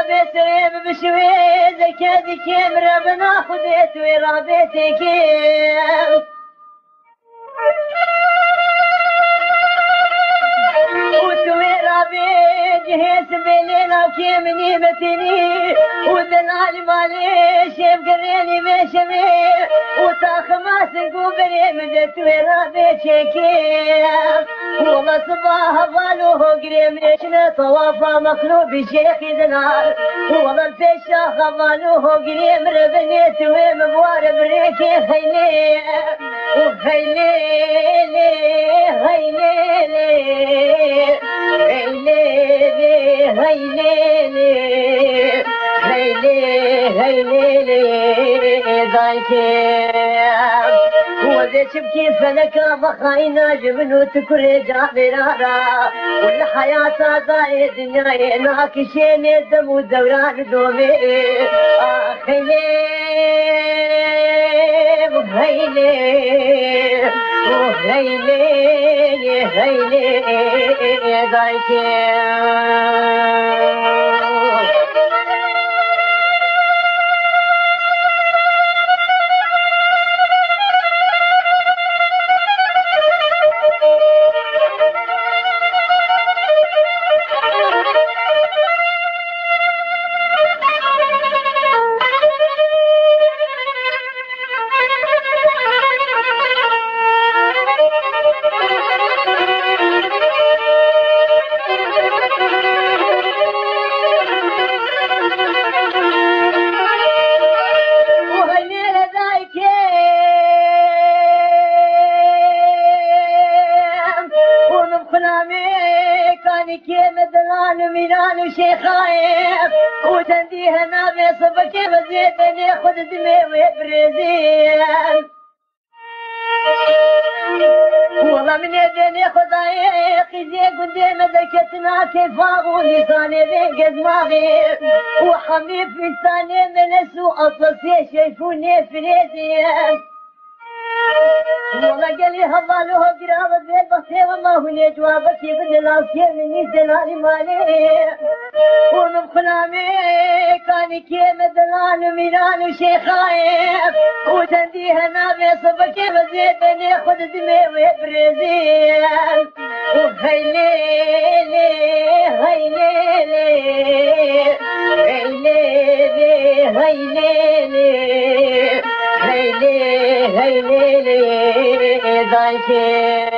بيتي بشوي زكادك مربنا خديت ورابيتك جهيز بيننا وكيمني متني وذلال مالي شيف قريني بشمي وتاخماس قبري مدت ورابي شكيم والله صباح بالوه قريم ليشنا طوافا مقلوب شيخ دنار والله الفشاخ بالوه قريم ربنيت ومبوار بريكي هيلي وهيلي هيلي كيف لك بخاينا جبنو تكري جابرارا والحياة داي دنيا ناكشين الدم والدوران دومي خيلي وهيلي وهيلي هيلي دايكي شيخايف وتنديها نابي صبك بزيتني خد دمي وبرزيل والله من يديني خدايق يجي قدام ذكتنا كيف اغو لساني ذيق دماغي وحميف لساني من السوء اصلي شايفوني فريزيل والله قال لي هضالوه قرابة بيت بصير والله هني جوابك يبني العصير مني زلالي مالي ومن خلامي كان كيم دلان وميلان وشيخايف وتنديها نابي صبك بزيدني خد دمي وبرزيل وهيلي هيلي هيلي هيلي هيلي هيلي دايكي